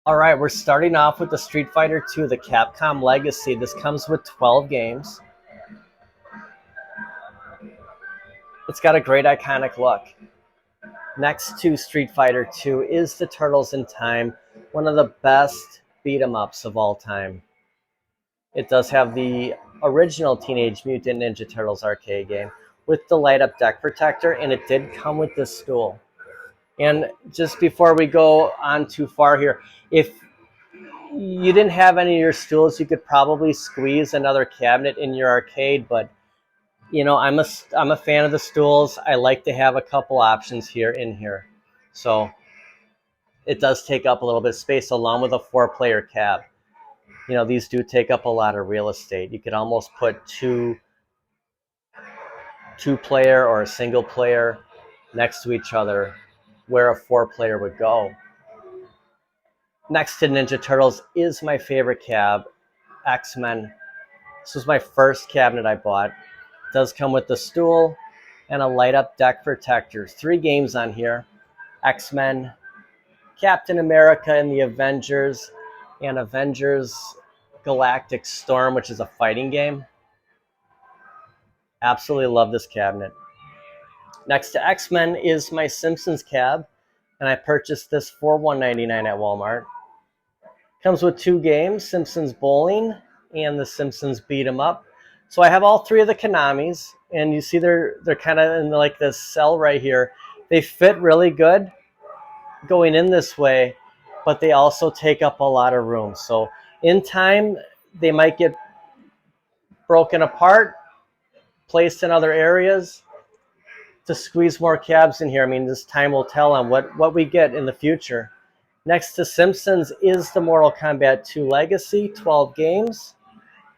All right, we're starting off with the Street Fighter 2, the Capcom Legacy. This comes with 12 games. It's got a great iconic look. Next to Street Fighter 2 is the Turtles in Time, one of the best beat-em-ups of all time. It does have the original Teenage Mutant Ninja Turtles arcade game with the light-up deck protector, and it did come with this stool. And just before we go on too far here, if you didn't have any of your stools, you could probably squeeze another cabinet in your arcade, but you know, I'm a fan of the stools. I like to have a couple options here in here. So it does take up a little bit of space along with a 4-player cab. You know, these do take up a lot of real estate. You could almost put two-player or a single player next to each other where a 4-player would go. Next to Ninja Turtles is my favorite cab, X-Men. This was my first cabinet I bought. It does come with the stool and a light-up deck protector. 3 games on here: X-Men, Captain America and the Avengers, and Avengers Galactic Storm, which is a fighting game. Absolutely love this cabinet. Next to X-Men is my Simpsons cab, and I purchased this for $1.99 at Walmart. Comes with 2 games, Simpsons Bowling and the Simpsons Beat 'em Up. So I have all 3 of the Konamis, and you see they're kind of in like this cell right here. They fit really good going in this way, but they also take up a lot of room. So in time, they might get broken apart, placed in other areas to squeeze more cabs in here. I mean, this time will tell on what we get in the future. Next to Simpsons is the Mortal Kombat 2 Legacy, 12 games.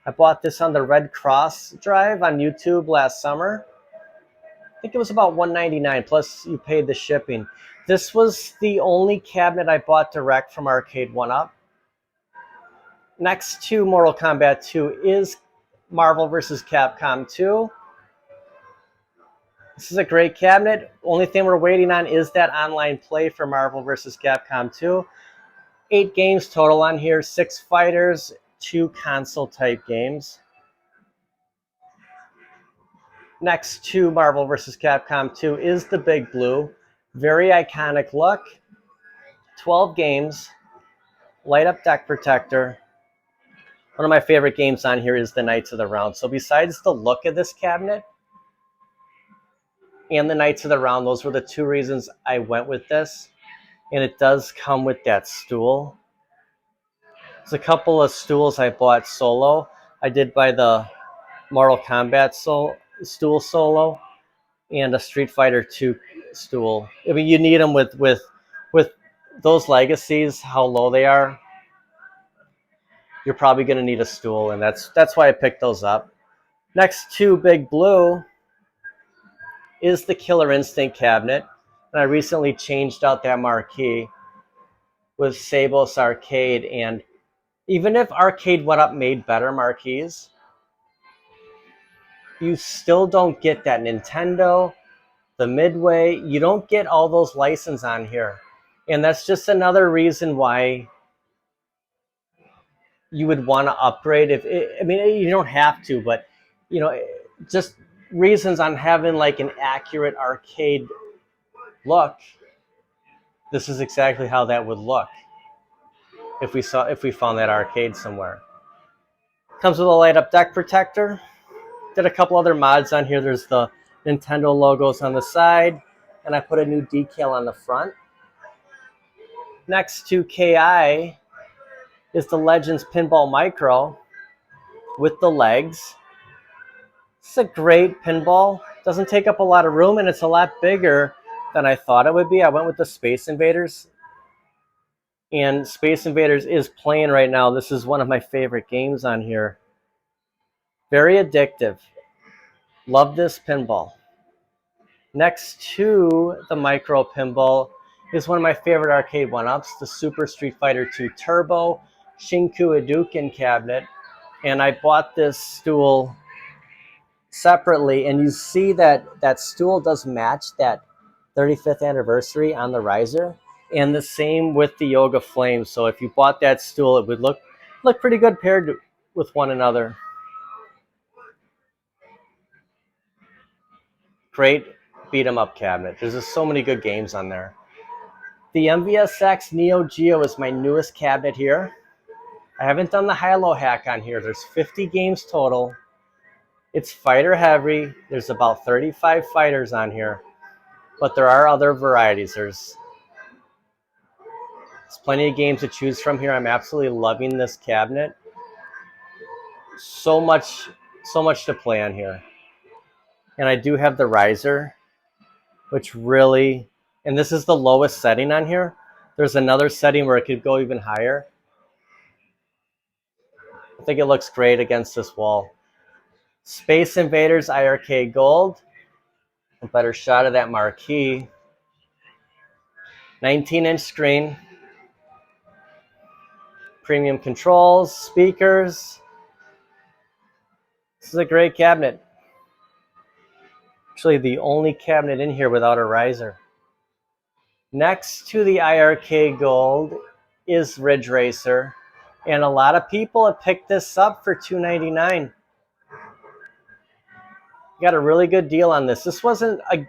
I bought this on the Red Cross drive on YouTube last summer. I think it was about $1.99, plus you paid the shipping. This was the only cabinet I bought direct from Arcade 1-Up. Next to Mortal Kombat 2 is Marvel vs. Capcom 2. This is a great cabinet. Only thing we're waiting on is that online play for Marvel vs. Capcom 2. 8 games total on here, 6 fighters, 2 console-type games. Next to Marvel vs. Capcom 2 is the Big Blue. Very iconic look. 12 games, light-up deck protector. One of my favorite games on here is the Knights of the Round. So besides the look of this cabinet and the Knights of the Round, those were the 2 reasons I went with this. And it does come with that stool. There's a couple of stools I bought solo. I did buy the Mortal Kombat stool solo and a Street Fighter 2 stool. I mean, you need them with those legacies, how low they are. You're probably going to need a stool, and that's why I picked those up. Next to Big Blue is the Killer Instinct cabinet, and I recently changed out that marquee with Sabos Arcade. And even if Arcade 1-Up made better marquees, you still don't get that Nintendo, the Midway. You don't get all those licenses on here. And that's just another reason why you would want to upgrade. I mean, you don't have to, but you know, just reasons on having like an accurate arcade look. This is exactly how that would look if we found that arcade somewhere. Comes with a light up deck protector. Did a couple other mods on here. There's the Nintendo logos on the side, and I put a new decal on the front. Next to KI is the Legends Pinball Micro with the legs. It's a great pinball. Doesn't take up a lot of room, and it's a lot bigger than I thought it would be. I went with the Space Invaders, and Space Invaders is playing right now. This is one of my favorite games on here. Very addictive. Love this pinball. Next to the Micro Pinball is one of my favorite arcade 1-Ups, the Super Street Fighter 2 Turbo Shinku Hadouken cabinet. And I bought this stool separately, and you see that that stool does match that 35th anniversary on the riser, and the same with the Yoga Flame. So if you bought that stool, it would look pretty good paired with one another. Great beat 'em up cabinet. There's just so many good games on there. The MVSX Neo Geo is my newest cabinet here. I haven't done the high-low hack on here. There's 50 games total. It's fighter heavy. There's about 35 fighters on here, but there are other varieties. There's plenty of games to choose from here. I'm absolutely loving this cabinet. So much to play on here. And I do have the riser, which really, and this is the lowest setting on here. There's another setting where it could go even higher. I think it looks great against this wall. Space Invaders iiRcade Gold. A better shot of that marquee. 19-inch screen. Premium controls, speakers. This is a great cabinet. Actually, the only cabinet in here without a riser. Next to the iiRcade Gold is Ridge Racer, and a lot of people have picked this up for $2.99. Got a really good deal on this. This wasn't a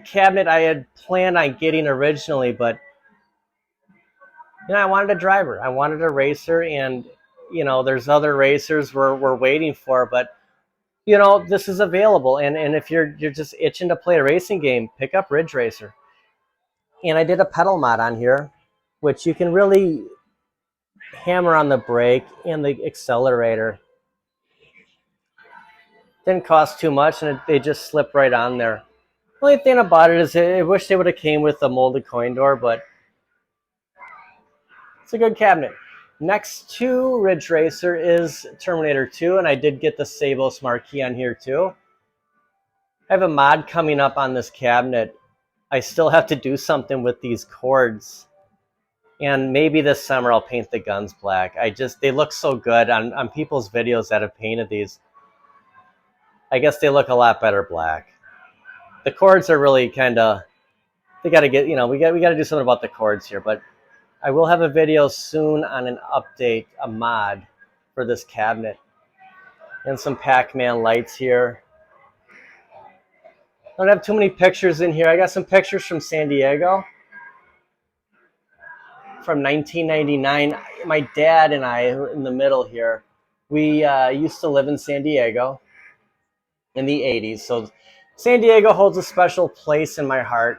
cabinet I had planned on getting originally, but you know, I wanted a driver. I wanted a racer, and you know, there's other racers we're waiting for, but you know, this is available. And if you're just itching to play a racing game, pick up Ridge Racer. And I did a pedal mod on here, which you can really hammer on the brake and the accelerator. Didn't cost too much, and they just slip right on there. The only thing about it is I wish they would have came with a molded coin door, but it's a good cabinet. Next to Ridge Racer is Terminator 2, and I did get the Sabos marquee on here too. I have a mod coming up on this cabinet. I still have to do something with these cords. And maybe this summer I'll paint the guns black. They look so good on people's videos that have painted these. I guess they look a lot better black. The cords are really kind of, they got to get, you know, we got to do something about the cords here, but I will have a video soon on an update, a mod for this cabinet. And some Pac-Man lights here. I don't have too many pictures in here. I got some pictures from San Diego from 1999. My dad and I, in the middle here, we used to live in San Diego in the 80s. So San Diego holds a special place in my heart.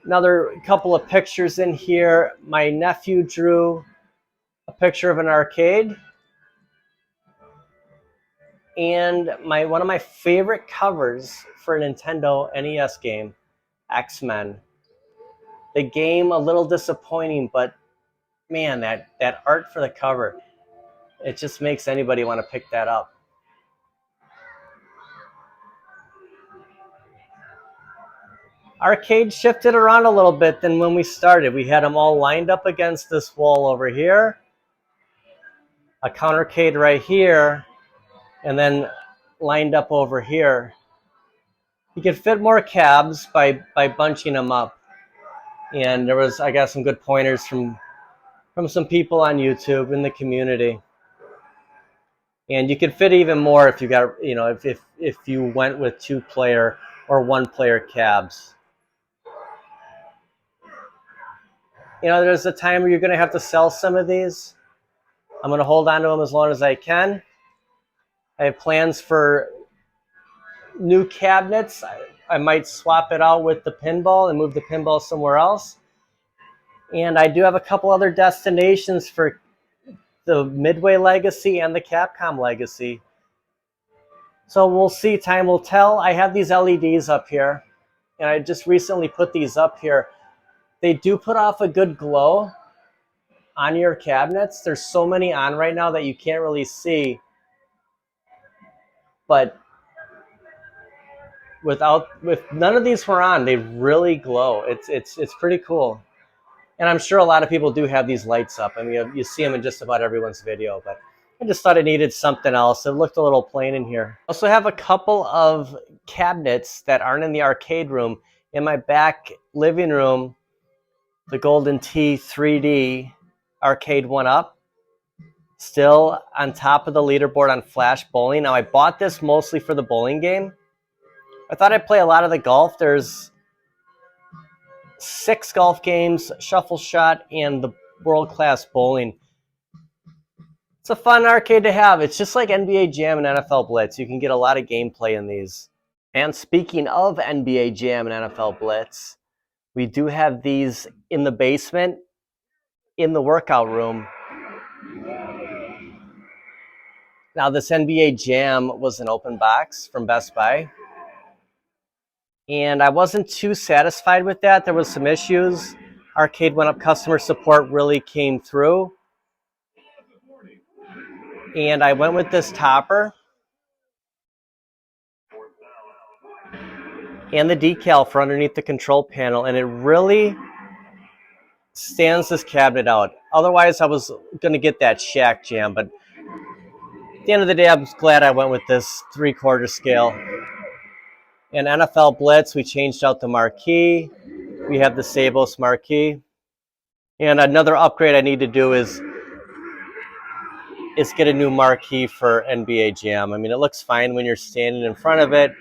Another couple of pictures in here. My nephew drew a picture of an arcade. And one of my favorite covers for a Nintendo NES game, X-Men. The game, a little disappointing, but man, that art for the cover, it just makes anybody want to pick that up. Arcade shifted around a little bit than when we started. We had them all lined up against this wall over here, a countercade right here, and then lined up over here. You can fit more cabs by bunching them up. And I got some good pointers from some people on YouTube in the community. And you could fit even more if you got, you know, if you went with 2-player or 1-player cabs. You know, there's a time where you're going to have to sell some of these. I'm going to hold on to them as long as I can. I have plans for new cabinets. I might swap it out with the pinball and move the pinball somewhere else. And I do have a couple other destinations for the Midway Legacy and the Capcom Legacy. So we'll see, time will tell. I have these LEDs up here, and I just recently put these up here. They do put off a good glow on your cabinets. There's so many on right now that you can't really see. But if none of these were on, they really glow. It's pretty cool. And I'm sure a lot of people do have these lights up. I mean, you see them in just about everyone's video. But I just thought it needed something else. It looked a little plain in here. I also have a couple of cabinets that aren't in the arcade room. In my back living room, the Golden Tee 3D arcade 1-up, still on top of the leaderboard on Flash Bowling. Now I bought this mostly for the bowling game. I thought I'd play a lot of the golf. There's 6 golf games, Shuffle Shot, and the World Class Bowling. It's a fun arcade to have. It's just like NBA Jam and NFL Blitz. You can get a lot of gameplay in these. And speaking of NBA Jam and NFL Blitz, we do have these in the basement, in the workout room. Now this NBA Jam was an open box from Best Buy. And I wasn't too satisfied with that. There was some issues. Arcade 1-up customer support really came through. And I went with this topper and the decal for underneath the control panel, and it really stands this cabinet out. Otherwise, I was going to get that Shack Jam, but at the end of the day, I was glad I went with this 3/4 scale. And NFL Blitz, we changed out the marquee. We have the Sabos marquee. And another upgrade I need to do is get a new marquee for NBA Jam. I mean, it looks fine when you're standing in front of it,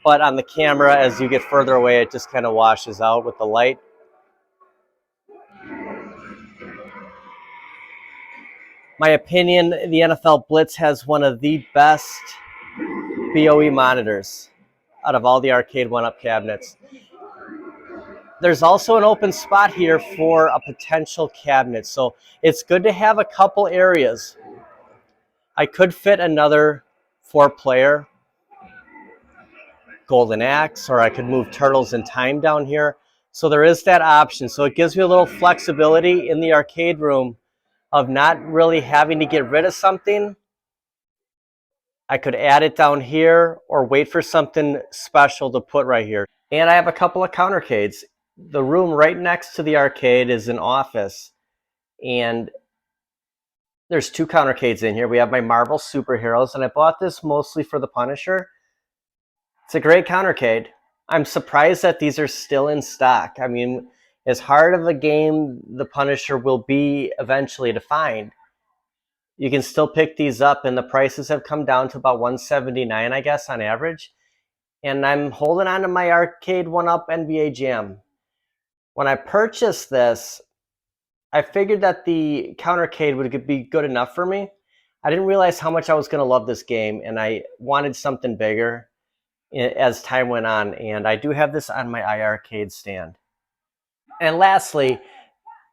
but on the camera, as you get further away, it just kind of washes out with the light. My opinion, the NFL Blitz has one of the best BOE monitors out of all the arcade 1-up cabinets. There's also an open spot here for a potential cabinet, so it's good to have a couple areas. I could fit another 4-player Golden Axe, or I could move Turtles in Time down here. So there is that option. So it gives me a little flexibility in the arcade room of not really having to get rid of something. I could add it down here or wait for something special to put right here. And I have a couple of countercades. The room right next to the arcade is an office, and there's 2 countercades in here. We have my Marvel superheroes, and I bought this mostly for the Punisher. It's a great countercade. I'm surprised that these are still in stock. I mean, as hard of a game the Punisher will be eventually to find, you can still pick these up, and the prices have come down to about $179, I guess, on average. And I'm holding on to my arcade 1-up NBA Jam. When I purchased this, I figured that the countercade would be good enough for me. I didn't realize how much I was going to love this game, and I wanted something bigger as time went on. And I do have this on my iiRcade stand. And lastly,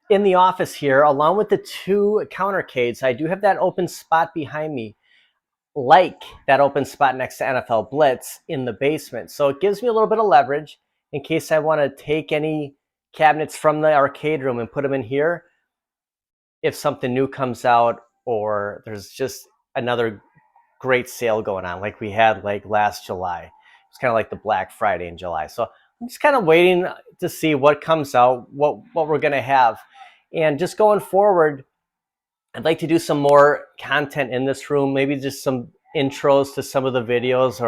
in the office here, along with the 2 countercades, I do have that open spot behind me, like that open spot next to NFL Blitz in the basement. So it gives me a little bit of leverage in case I want to take any cabinets from the arcade room and put them in here if something new comes out, or there's just another great sale going on like we had like last July. It's kind of like the Black Friday in July. So I'm just kind of waiting to see what comes out, what we're going to have. And just going forward, I'd like to do some more content in this room, maybe just some intros to some of the videos,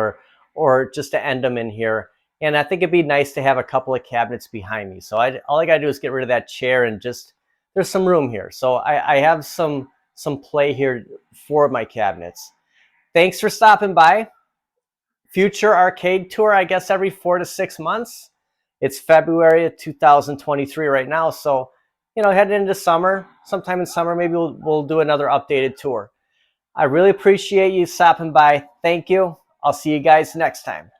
or just to end them in here. And I think it'd be nice to have a couple of cabinets behind me. So all I got to do is get rid of that chair, and just, there's some room here. So I have some play here for my cabinets. Thanks for stopping by. Future arcade tour, I guess, every 4 to 6 months. It's February of 2023 right now. So, heading into summer, sometime in summer, maybe we'll do another updated tour. I really appreciate you stopping by. Thank you. I'll see you guys next time.